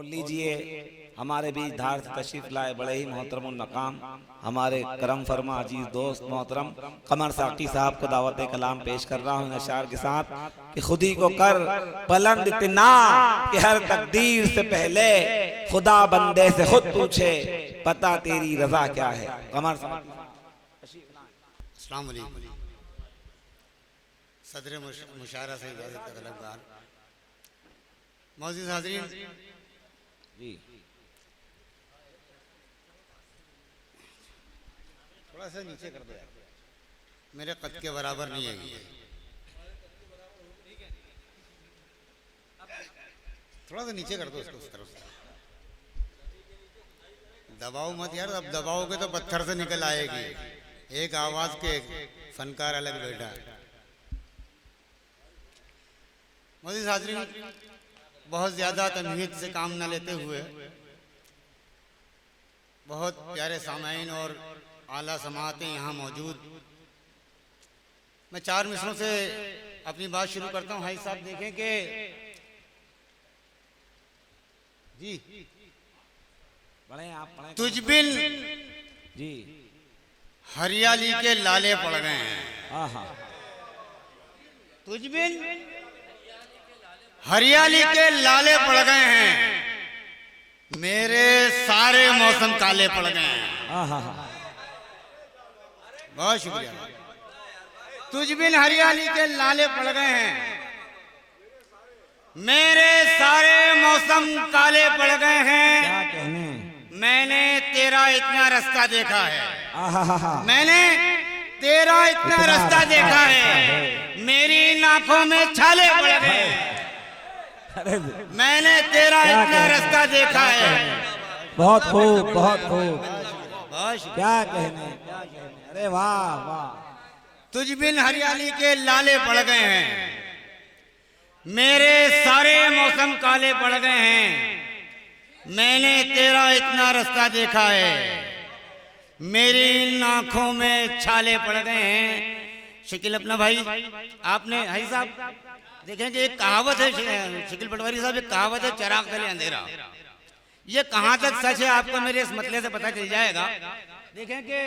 और लीजिए हमारे बीच धार से तशरीफ लाए बड़े ही मोहतरम मकाम हमारे करम फरमा अजीज दोस्त मोहतरम कमर साकी साहब को दावत कलाम पेश कर रहा हूँ अशार के साथ कि खुद ही को कर बुलंद इतना कि हर तकदीर से पहले खुदा बंदे से खुद पूछे पता तेरी रजा क्या है। कमर अस्सलाम वालेकुम। सदर मुशायरा से इजाज़त का तलबगार मौजूद हाज़रीन जी थोड़ा सा नीचे कर दो यार, मेरे कद के बराबर नहीं है ये, थोड़ा सा नीचे कर दो इसको उस तरफ से। दबाओ मत यार, अब दबाओगे तो पत्थर से निकल आएगी। एक आवाज के फनकार अलग बैठा है। मौजूद हाज़रीन बहुत ज्यादा तमहीद से काम न लेते हुए बहुत प्यारे सामाईन और आला समाअतें यहाँ मौजूद, मैं 4 मिसरों से अपनी बात शुरू करता हूँ। भाई साहब देखें कि जी पढ़े आप पढ़े। तुझ बिन जी हरियाली के लाले पड़ गए हैं, हाँ हाँ तुझ बिन हरियाली के लाले पड़ गए हैं, मेरे सारे मौसम काले पड़ गए हैं। हाँ हाँ हाँ बहुत शुक्रिया। तुझ बिन हरियाली के लाले पड़ गए हैं, मेरे सारे मौसम काले पड़ गए हैं। क्या कहने। मैंने तेरा इतना रास्ता देखा है, आहा मैंने तेरा इतना रास्ता देखा है, मेरी नाकों में छाले पड़ गए। अरे मैंने तेरा इतना रास्ता देखा है। बहुत खूब बहुत खूब बहुत शुक्रिया। क्या कहने क्या कहने। अरे वाह वाह। तुझ बिन हरियाली के लाले पड़ गए हैं, मेरे सारे मौसम काले पड़ गए हैं, मैंने तेरा इतना रास्ता देखा है, मेरी आंखों में छाले पड़ गए हैं। शकील अपना भाई आपने भाई साहब देखें कि एक कहावत है, शकील पटवारी साहब, एक कहावत है चिराग तले अंधेरा। ये कहां तक सच है आपको मेरे इस मतले से पता चल जाएगा। देखें कि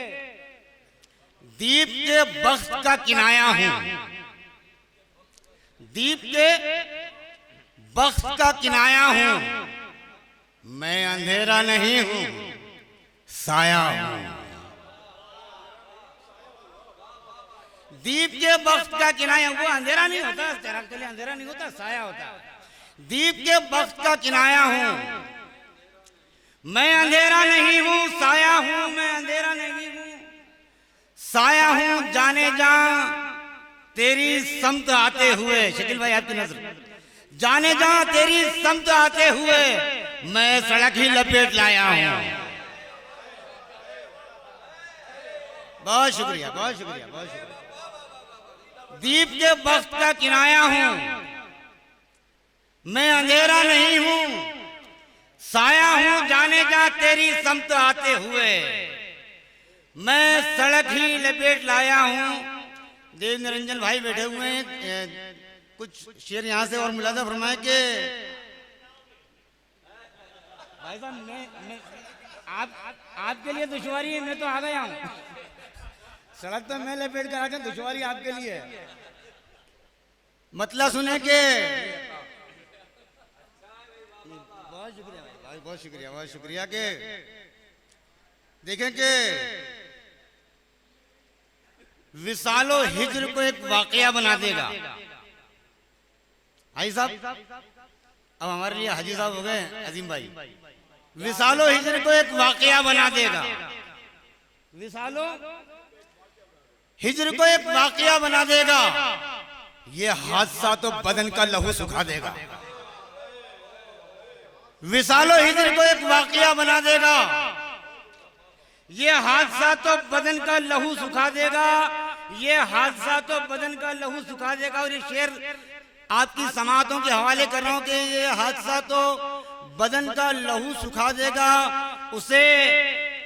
दीप के बख्त का किनाया हूं, दीप के बख्त का किनाया हूं, मैं अंधेरा नहीं हूं साया हूं। दीप के बख्त का किनाया, वो अंधेरा नहीं होता, चिराग तले अंधेरा नहीं होता, साया होता। दीप के बख्त का किनाया हूं, मैं अंधेरा नहीं हूं साया हूं, मैं अंधेरा नहीं हूं साया हूं। जाने जा तेरी समत आते हुए, शकील भाई आपकी नजर, जाने जा तेरी समत आते हुए, मैं सड़क ही लपेट लाया हूं। बहुत शुक्रिया बहुत शुक्रिया बहुत शुक्रिया। दीप के वक्त का किनाया हूं, मैं अंधेरा नहीं हूं साया हूं। जाने जा तेरी समत आते हुए, मैं सड़क ही लपेट लाया हूं। देव निरंजन भाई बैठे हुए हैं, कुछ शेर यहां से और मुलाजा फरमाए कि भाई साहब मैं आपके लिए दुश्वारी है, मैं तो आ गया हूं। सड़क तो मैं लपेट कर आकर, दुश्वारी आपके लिए। मतलब सुने के बहुत शुक्रिया भाई, बहुत शुक्रिया बहुत शुक्रिया के देखें कि विसालो हिज्र को एक वाकया बना देगा। भाई साहब अब हमारे लिए हाजी साहब हो गए अजीम भाई। विसालो हिज्र को एक वाकया बना देगा, विसालो हिज्र को एक वाकया बना देगा, ये हादसा तो बदन का लहू सुखा देगा। विसालो हिज्र को एक वाकया बना देगा, ये हादसा तो बदन का लहू सुखा देगा, ये हादसा तो बदन का लहू सुखा देगा। और ये शेर आपकी समातों के हवाले कर रहा हूं कि ये हादसा तो बदन का लहू सुखा देगा, उसे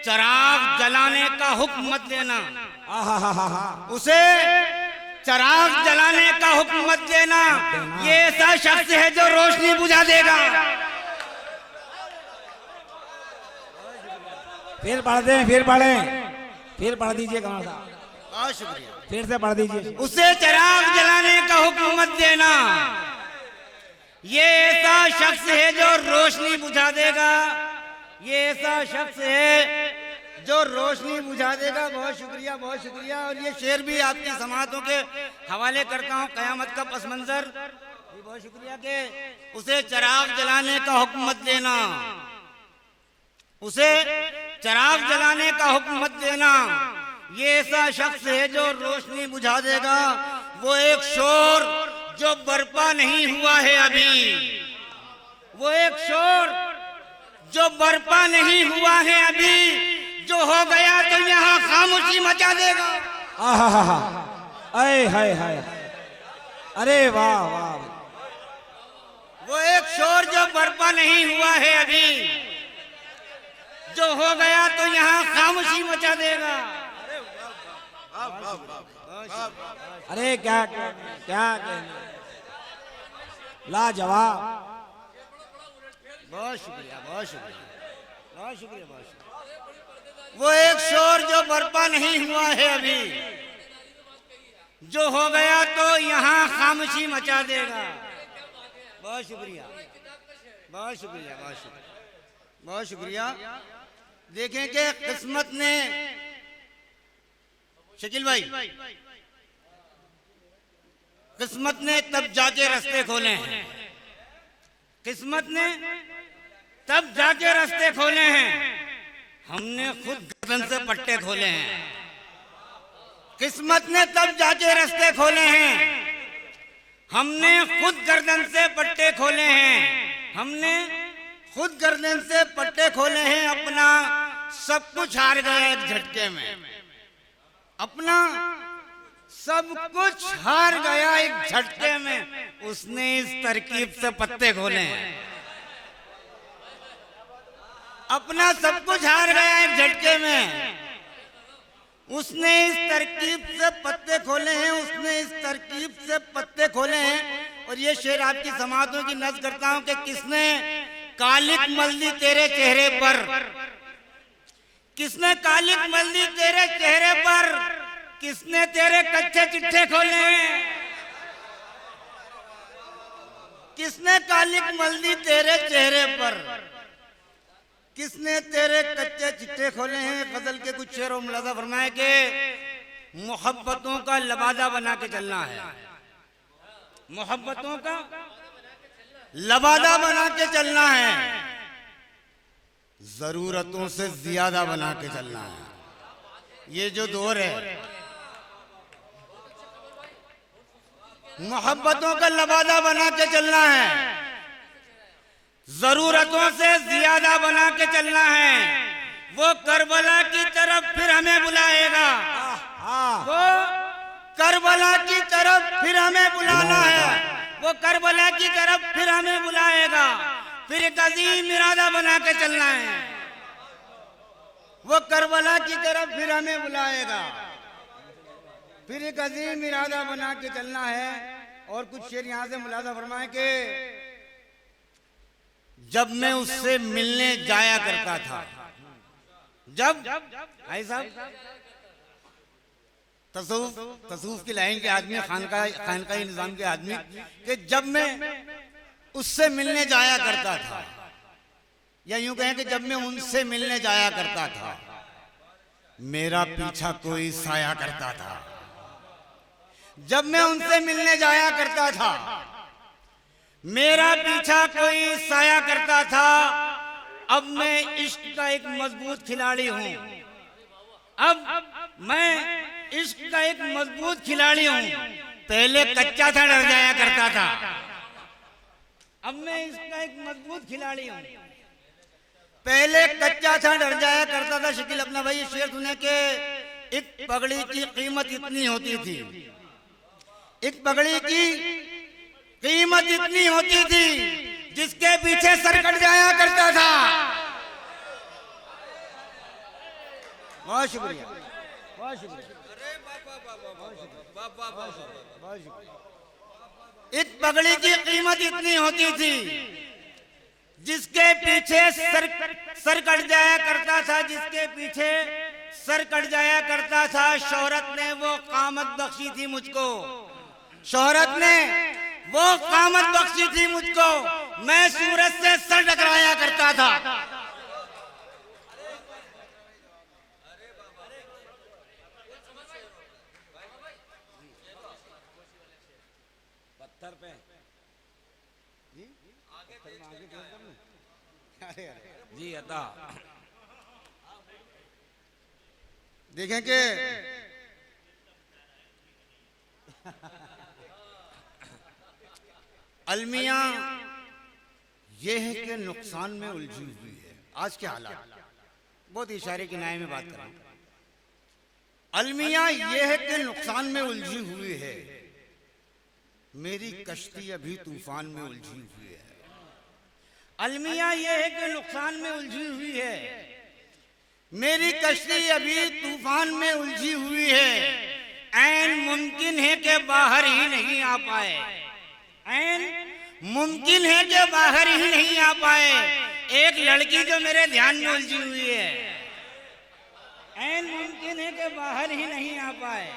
चिराग जलाने का हुक्म मत देना, उसे चिराग जलाने का हुक्म मत देना, ये ऐसा शख्स है जो रोशनी बुझा देगा। फिर पढ़ दें, फिर पढ़ें, फिर पढ़ दीजिए कमर साहब, बहुत शुक्रिया। फिर से पढ़ दीजिए। उसे चिराग जलाने का हुक्म मत देना, ये ऐसा शख्स है जो रोशनी बुझा देगा, ये ऐसा शख्स है जो रोशनी बुझा देगा। बहुत शुक्रिया, बहुत शुक्रिया। और ये शेर भी आपकी समातों के हवाले करता हूँ, कयामत का पस मंजर। बहुत शुक्रिया कि उसे चिराग जलाने का हुक्म मत देना, उसे चिराग जलाने का हुक्म मत देना, ये ऐसा शख्स है जो रोशनी बुझा देगा। वो एक शोर जो बर्पा नहीं हुआ है अभी, वो एक शोर जो बर्पा नहीं हुआ है अभी, जो हो गया तो यहाँ खामोशी मचा देगा। आए हाय हाय, अरे वाह वाह। वो एक शोर जो बर्पा नहीं हुआ है अभी, जो हो गया तो यहाँ खामोशी मचा देगा। अरे क्या क्या लाजवाब। बहुत शुक्रिया, बहुत शुक्रिया, बहुत शुक्रिया, बहुत शुक्रिया। वो एक शोर जो बर्पा नहीं हुआ है अभी, जो हो गया तो यहाँ खामोशी मचा देगा। बहुत शुक्रिया, बहुत शुक्रिया, बहुत शुक्रिया, बहुत शुक्रिया। देखें कि किस्मत ने, शकील भाई, किस्मत ने तब जाके रास्ते खोले हैं, किस्मत ने तब जाके रास्ते खोले हैं, हमने खुद गर्दन से पट्टे खोले हैं। किस्मत ने तब जाके रास्ते खोले हैं, हमने खुद गर्दन से पट्टे खोले हैं, हमने खुद गर्दन से पट्टे खोले हैं। अपना सब कुछ हार गए एक झटके में, अपना सब कुछ हार गया एक झटके में। उसने इस तरकीब से पत्ते खोले हैं, अपना सब कुछ हार गया एक झटके में। उसने इस तरकीब से पत्ते खोले हैं, उसने इस तरकीब से पत्ते खोले हैं। और ये शेर आपकी समातों की नज़्म करता हूं कि किसने कालिक मल्दी तेरे चेहरे पर, किसने कालिक मल्दी तेरे चेहरे पर, किसने तेरे कच्चे चिट्ठे खोले हैं, किसने कालिक मल्दी तेरे चेहरे पर, किसने तेरे कच्चे चिट्ठे खोले हैं। गजल के कुछ शेरों मुलाजा फरमाए कि मोहब्बतों का लबादा बना के चलना है, मोहब्बतों का लबादा बना के चलना है, जरूरतों से ज्यादा बना के चलना है। ये जो दौर है, मोहब्बतों का लबादा बना के चलना है, जरूरतों से ज्यादा बना के चलना है। वो करबला की तरफ फिर हमें बुलाएगा, वो करबला की तरफ फिर हमें बुलाना है, वो करबला की तरफ फिर हमें बुलाएगा। फिर एक अजीम इरादा बना के चलना है, वो करबला की तरफ फिर हमें बुलाएगा, फिर एक अजीम इरादा बना के चलना है। और कुछ शेर यहाँ से मुलाजा फरमाए कि जब मैं उससे मिलने जाया करता था, जब भाई साहब तसूफ की लाइन के आदमी, खानकाही निजाम के आदमी, कि जब मैं उससे मिलने जाया करता था, या यूं कहें कि जब मैं उनसे मिलने जाया करता था, मेरा पीछा कोई साया करता था। जब मैं उनसे मिलने जाया करता था, मेरा पीछा कोई साया करता था। अब मैं इश्क का एक मजबूत खिलाड़ी हूं, अब मैं इश्क का एक मजबूत खिलाड़ी हूं। पहले कच्चा था, डर जाया करता था, अब मैं इसका एक मजबूत खिलाड़ी हूं। पहले कच्चा था, डर जाया करता था। शकील अपना भाई शेर सुने के एक पगड़ी की कीमत इतनी होती थी, एक पगड़ी की कीमत इतनी होती थी, जिसके पीछे सर कट जाया करता था। बहुत शुक्रिया, बहुत शुक्रिया। एक पगड़ी की कीमत इतनी होती थी जिसके पीछे सर कट जाया करता था, जिसके पीछे सर कट जाया करता था, शोहरत ने वो कामत बख्शी थी मुझको, शोहरत ने वो कामत बख्शी थी मुझको, मैं सूरज से सर टकराया करता था। पत्थर पे जी अता देखें कि अलमिया ये है कि नुकसान में उलझी हुई है। आज के हालात बहुत इशारे किनारे में बात कर रहा हूं। अलमिया ये है कि नुकसान में उलझी हुई है, मेरी कश्ती अभी तूफान में उलझी हुई है। अलमिया ये है कि नुकसान में उलझी हुई है, मेरी कश्ती अभी तूफान में उलझी हुई है। ऐन मुमकिन है कि बाहर ही नहीं आ पाए, ऐन मुमकिन है कि बाहर ही नहीं आ पाए एक लड़की जो मेरे ध्यान में उलझी हुई है। ऐन मुमकिन है कि बाहर ही नहीं आ पाए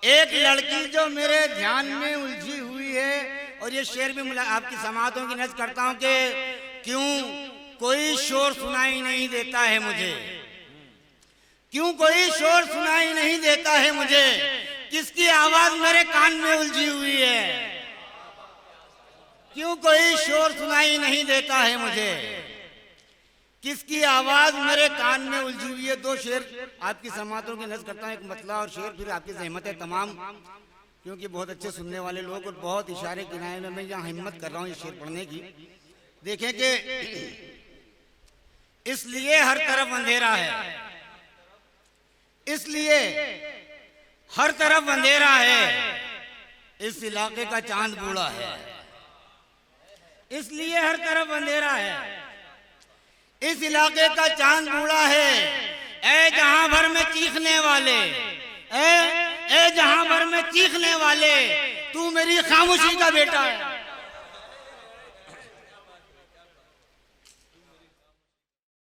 एक लड़की जो मेरे ध्यान में उलझी हुई है। और ये शेर भी आपकी समातों की नज़र करता हूं कि क्यों कोई शोर सुनाई नहीं देता है मुझे, क्यों कोई शोर सुनाई नहीं देता है मुझे, किसकी आवाज मेरे कान में उलझी हुई है, क्यों कोई शोर सुनाई नहीं देता है मुझे, किसकी आवाज मेरे कान में उलझी हुई है। दो शेर आपकी समातों की नज़र करता हूं, एक मतला और शेर, फिर आपकी ज़हमत है तमाम, क्योंकि बहुत अच्छे सुनने वाले लोग और बहुत इशारे किनारे में मैं यहाँ हिम्मत कर रहा हूँ ये शेर पढ़ने की। देखें कि इसलिए हर तरफ अंधेरा है, इसलिए हर तरफ अंधेरा है, इस इलाके का चांद बूढ़ा है, इसलिए हर तरफ अंधेरा है, इस इलाके का चांद बूढ़ा है। ऐ जहां भर में चीखने वाले, ऐ जहां भर में चीखने वाले, तू मेरी खामोशी का बेटा है।